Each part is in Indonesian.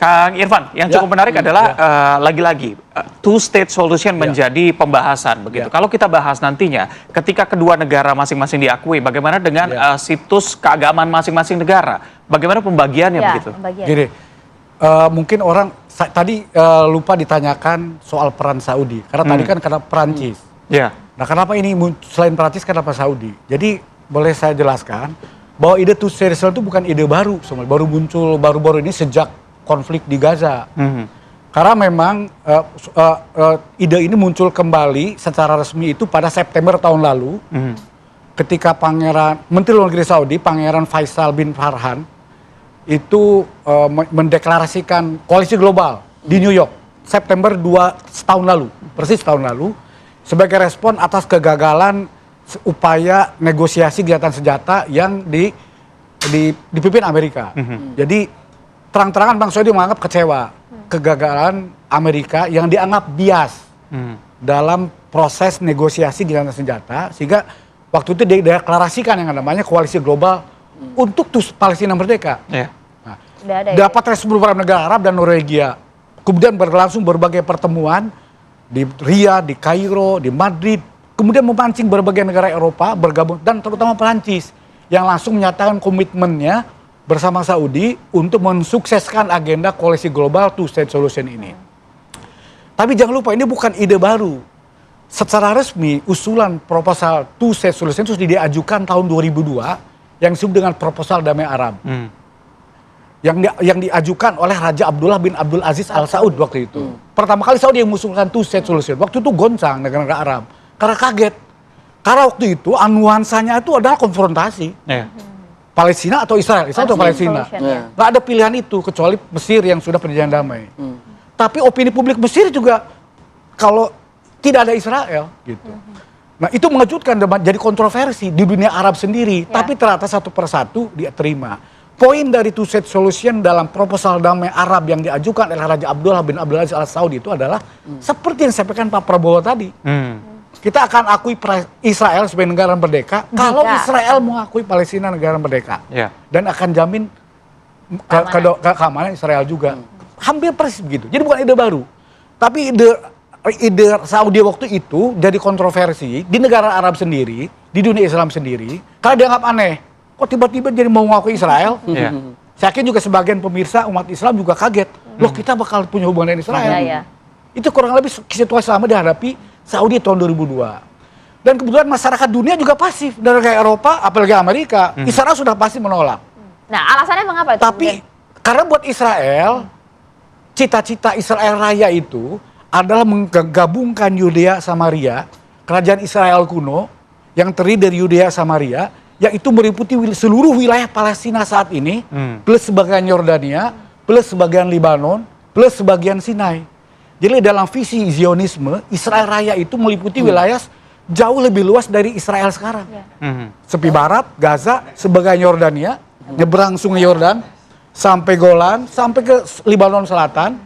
Kang Irfan, yang cukup menarik adalah lagi-lagi two-state solution menjadi pembahasan begitu. Kalau kita bahas nantinya, ketika kedua negara masing-masing diakui, bagaimana dengan situs keagamaan masing-masing negara? Bagaimana pembagiannya begitu? Gini, mungkin orang tadi lupa ditanyakan soal peran Saudi, karena tadi kan karena Perancis. Nah, kenapa ini selain Perancis, kenapa Saudi? Jadi boleh saya jelaskan bahwa ide two-state solution itu bukan ide baru, baru muncul baru-baru ini sejak konflik di Gaza. Karena memang ide ini muncul kembali secara resmi itu pada September tahun lalu, ketika Menteri Luar Negeri Saudi, Pangeran Faisal bin Farhan, itu mendeklarasikan koalisi global di New York, September tahun lalu, persis tahun lalu, sebagai respon atas kegagalan upaya negosiasi gencatan senjata yang dipimpin Amerika. Jadi terang-terangan Bang Saudi menganggap kecewa kegagalan Amerika yang dianggap bias dalam proses negosiasi gencatan senjata, sehingga waktu itu dideklarasikan yang namanya koalisi global untuk Palestina merdeka. Nah, dapat respon beberapa negara Arab dan Norwegia. Kemudian berlangsung berbagai pertemuan di Riyadh, di Kairo, di Madrid, kemudian memancing berbagai negara Eropa bergabung, dan terutama Perancis yang langsung menyatakan komitmennya bersama Saudi untuk mensukseskan agenda koalisi global two-state solution ini. Tapi jangan lupa, ini bukan ide baru. Secara resmi, usulan proposal two-state solution itu diajukan tahun 2002 yang disebut dengan proposal damai Arab. Yang diajukan oleh Raja Abdullah bin Abdul Aziz Al Saud waktu itu. Pertama kali Saudi yang mengusulkan two-state solution. Waktu itu goncang negara-negara Arab karena kaget. Karena waktu itu nuansanya itu adalah konfrontasi. Palestina atau Israel atau Palestina. Nggak ada pilihan itu kecuali Mesir yang sudah perjanjian damai. Tapi opini publik Mesir juga kalau tidak ada Israel gitu. Nah, itu mengejutkan, jadi kontroversi di dunia Arab sendiri. Tapi ternyata satu persatu dia terima. Poin dari two-state solution dalam proposal damai Arab yang diajukan oleh Raja Abdullah bin Abdul Aziz Al Saud itu adalah seperti yang disampaikan Pak Prabowo tadi. Kita akan akui Israel sebagai negara merdeka kalau Israel mengakui Palestina negara merdeka. Dan akan jamin keamanan Israel juga. Hampir persis begitu. Jadi bukan ide baru. Tapi ide Saudi waktu itu jadi kontroversi di negara Arab sendiri, di dunia Islam sendiri, karena dianggap aneh. Kok tiba-tiba jadi mau mengakui Israel? Saya yakin juga sebagian pemirsa umat Islam juga kaget. Loh, kita bakal punya hubungan dengan Israel. Itu kurang lebih situasi sama dihadapi Saudi tahun 2002. Dan kebetulan masyarakat dunia juga pasif. Dari Eropa, apalagi Amerika, Israel sudah pasti menolak. Nah, alasannya mengapa itu? Tapi karena buat Israel, cita-cita Israel Raya itu adalah menggabungkan Yudea Samaria, kerajaan Israel kuno yang terdiri dari Yudea Samaria, yang itu meliputi seluruh wilayah Palestina saat ini, plus sebagian Yordania, plus sebagian Libanon, plus sebagian Sinai. Jadi dalam visi Zionisme, Israel Raya itu meliputi wilayah jauh lebih luas dari Israel sekarang. Tepi barat, Gaza, sebagian Yordania, nyebrang sungai Yordan, sampai Golan, sampai ke Libanon Selatan,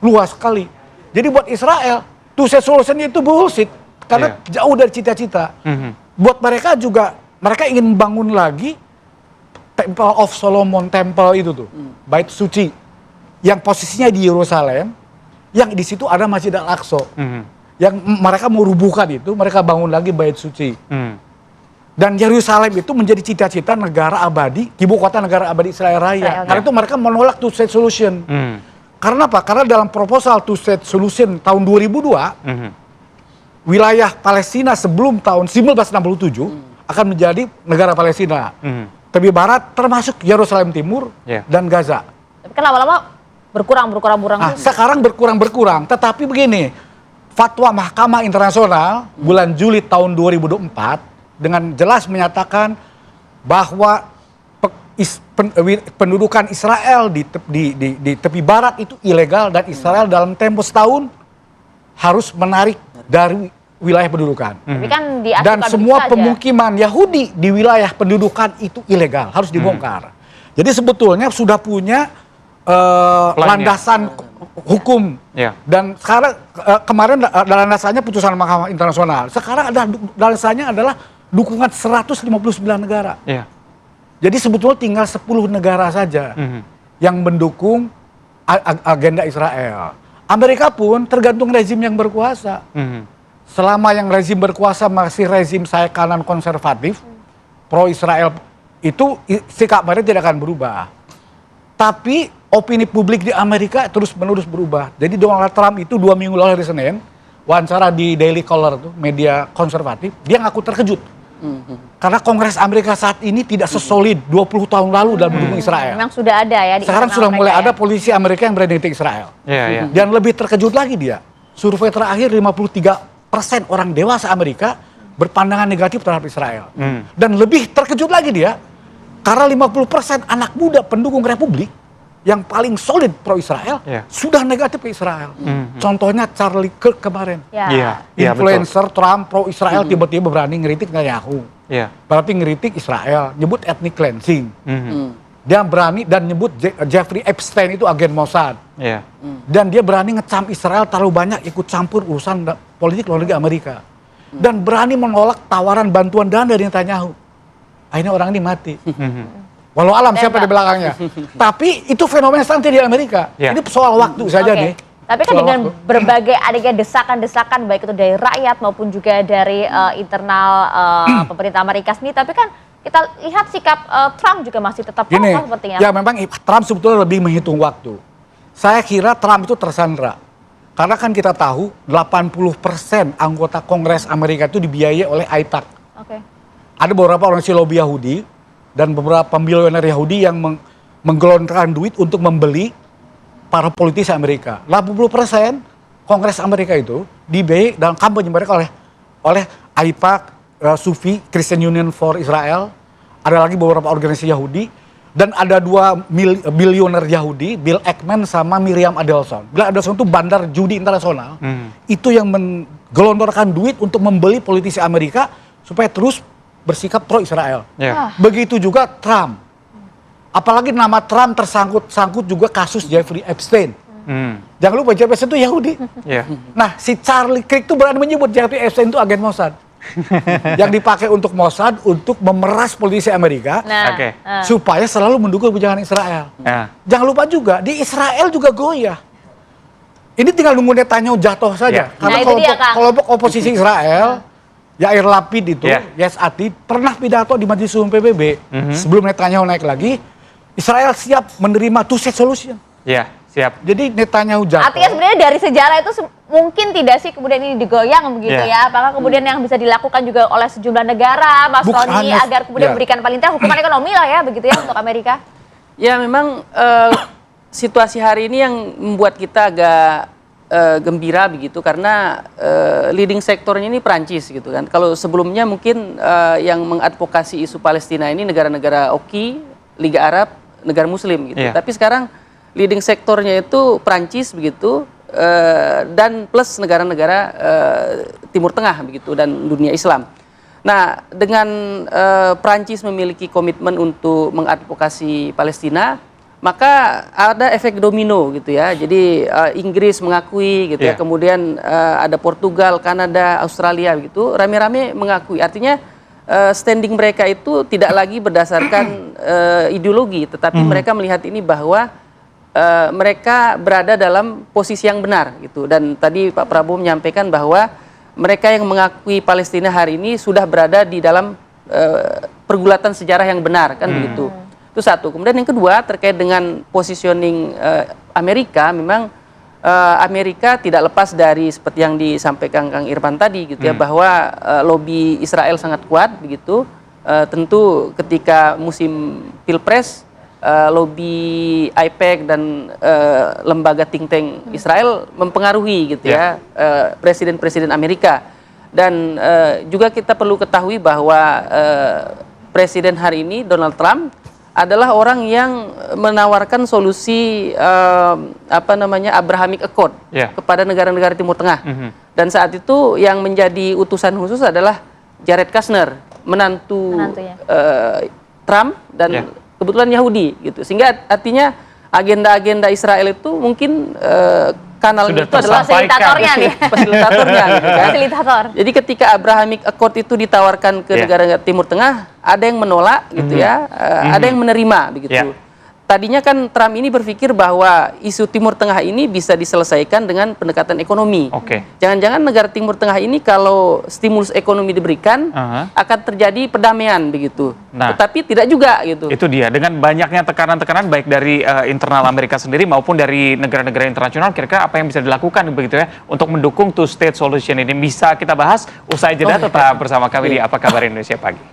luas sekali. Jadi buat Israel, two-state solution itu bullshit, karena jauh dari cita-cita. Buat mereka juga, mereka ingin membangun lagi Temple of Solomon, Temple itu tuh, Bait Suci, yang posisinya di Yerusalem, yang di situ ada Masjid Al-Aqsa. Yang mereka mau rubuhkan itu, mereka bangun lagi Bait Suci. Dan Yerusalem itu menjadi cita-cita negara abadi, ibu kota negara abadi Israel Raya. Karena itu mereka menolak two-state solution. Karena apa? Karena dalam proposal two-state solution tahun 2002, wilayah Palestina sebelum tahun 1967 akan menjadi negara Palestina. Tepi barat termasuk Yerusalem Timur dan Gaza. Tapi kan lama-lama berkurang. Sekarang berkurang. Tetapi begini, fatwa Mahkamah Internasional bulan Juli tahun 2004 dengan jelas menyatakan bahwa pendudukan Israel di tepi barat itu ilegal, dan Israel dalam tempo setahun harus menarik dari wilayah pendudukan. Tapi kan dan semua pemukiman Yahudi di wilayah pendudukan itu ilegal, harus dibongkar. Jadi sebetulnya sudah punya landasan hukum. Dan sekarang kemarin landasannya putusan Mahkamah Internasional. Sekarang ada landasannya adalah dukungan 159 negara. Jadi sebetulnya tinggal 10 negara saja yang mendukung agenda Israel. Amerika pun tergantung rezim yang berkuasa. Selama yang rezim berkuasa masih rezim saya kanan konservatif, pro-Israel, itu sikap mereka tidak akan berubah. Tapi opini publik di Amerika terus-menerus berubah. Jadi Donald Trump itu 2 minggu lalu hari Senin, wawancara di Daily Caller, tuh, media konservatif, dia ngaku terkejut. Karena Kongres Amerika saat ini tidak sesolid 20 tahun lalu dalam mendukung Israel. Memang sudah ada ya. Sekarang sudah mulai ada polisi Amerika yang berani kritik Israel. Dan lebih terkejut lagi dia. Survei terakhir 53% orang dewasa Amerika berpandangan negatif terhadap Israel. Dan lebih terkejut lagi dia, karena 50% anak muda pendukung Republik yang paling solid pro-Israel sudah negatif ke Israel. Contohnya Charlie Kirk kemarin. Influencer Trump pro-Israel tiba-tiba berani ngeritik Netanyahu. Berarti ngeritik Israel, nyebut ethnic cleansing. Dia berani dan nyebut Jeffrey Epstein itu agen Mossad. Dan dia berani ngecam Israel terlalu banyak ikut campur urusan politik luar negeri Amerika. Dan berani menolak tawaran bantuan dana dari Netanyahu. Akhirnya orang ini mati. Walau alam siapa di belakangnya. Tapi itu fenomena santai di Amerika. Ini soal waktu saja nih. Tapi kan dengan berbagai adanya desakan-desakan baik itu dari rakyat maupun juga dari internal pemerintah Amerika sendiri. Tapi kan kita lihat sikap Trump juga masih tetap kokoh sepertinya. Ya memang Trump sebetulnya lebih menghitung waktu. Saya kira Trump itu tersandra. Karena kan kita tahu 80% anggota Kongres Amerika itu dibiayai oleh AIPAC. Ada beberapa organisasi lobby Yahudi dan beberapa miliuner Yahudi yang menggelontorkan duit untuk membeli para politisi Amerika. 80% Kongres Amerika itu dibiayai dalam kampanye mereka oleh AIPAC, Sufi, Christian Union for Israel, ada lagi beberapa organisasi Yahudi, dan ada 2 bilioner Yahudi, Bill Ackman sama Miriam Adelson. Bill Adelson itu bandar judi internasional, itu yang menggelontorkan duit untuk membeli politisi Amerika supaya terus bersikap pro-Israel. Begitu juga Trump. Apalagi nama Trump tersangkut juga kasus Jeffrey Epstein. Jangan lupa Jeffrey Epstein itu Yahudi. Nah, si Charlie Kirk itu berani menyebut Jeffrey Epstein itu agen Mossad. Yang dipakai untuk Mossad untuk memeras politisi Amerika supaya selalu mendukung kebijakan Israel. Jangan lupa juga di Israel juga goyah. Ini tinggal nunggu Netanyahu jatuh saja. Karena kelompok oposisi Israel, Yair Lapid itu, Yes Atid, pernah pidato di Majelis Umum PBB sebelum Netanyahu naik lagi. Israel siap menerima two-state solution. Siap. Jadi Netanyahu jatuh. Artinya sebenarnya dari sejarah itu mungkin tidak sih kemudian ini digoyang begitu ya? Apakah kemudian yang bisa dilakukan juga oleh sejumlah negara, Mas Tony, agar kemudian memberikan paling tidak hukuman ekonomi lah ya begitu ya untuk Amerika? Ya memang situasi hari ini yang membuat kita agak gembira begitu karena leading sektornya ini Prancis gitu kan. Kalau sebelumnya mungkin yang mengadvokasi isu Palestina ini negara-negara OKI, Liga Arab, negara Muslim gitu. Tapi sekarang leading sektornya itu Prancis begitu dan plus negara-negara Timur Tengah begitu dan dunia Islam. Nah, dengan Prancis memiliki komitmen untuk mengadvokasi Palestina, maka ada efek domino gitu ya. Jadi Inggris mengakui gitu ya, kemudian ada Portugal, Kanada, Australia gitu, rame-rame mengakui. Artinya standing mereka itu tidak lagi berdasarkan ideologi, tetapi mereka melihat ini bahwa mereka berada dalam posisi yang benar gitu. Dan tadi Pak Prabowo menyampaikan bahwa mereka yang mengakui Palestina hari ini sudah berada di dalam pergulatan sejarah yang benar kan begitu. Itu satu. Kemudian yang kedua terkait dengan positioning Amerika, memang Amerika tidak lepas dari seperti yang disampaikan Kang Irfan tadi gitu ya, bahwa lobby Israel sangat kuat begitu. Tentu ketika musim Pilpres lobby AIPAC dan lembaga think tank Israel mempengaruhi gitu ya presiden-presiden Amerika. Dan juga kita perlu ketahui bahwa presiden hari ini Donald Trump adalah orang yang menawarkan solusi Abrahamic Accord kepada negara-negara Timur Tengah. Dan saat itu yang menjadi utusan khusus adalah Jared Kushner, menantunya Trump dan kebetulan Yahudi gitu. Sehingga artinya agenda-agenda Israel itu mungkin kanalnya itu adalah fasilitatornya nih. Fasilitatornya gitu kan. Fasilitator. Jadi ketika Abrahamic Accord itu ditawarkan ke negara-negara Timur Tengah, ada yang menolak gitu ya, ada yang menerima begitu. tadinya kan Trump ini berpikir bahwa isu Timur Tengah ini bisa diselesaikan dengan pendekatan ekonomi. Jangan-jangan negara Timur Tengah ini kalau stimulus ekonomi diberikan akan terjadi perdamaian begitu. Nah, tetapi tidak juga gitu. Itu dia, dengan banyaknya tekanan-tekanan baik dari internal Amerika sendiri maupun dari negara-negara internasional, kira-kira apa yang bisa dilakukan begitu ya untuk mendukung two state solution ini? Bisa kita bahas usai jeda, tetap bersama kami di Apa Kabar Indonesia Pagi.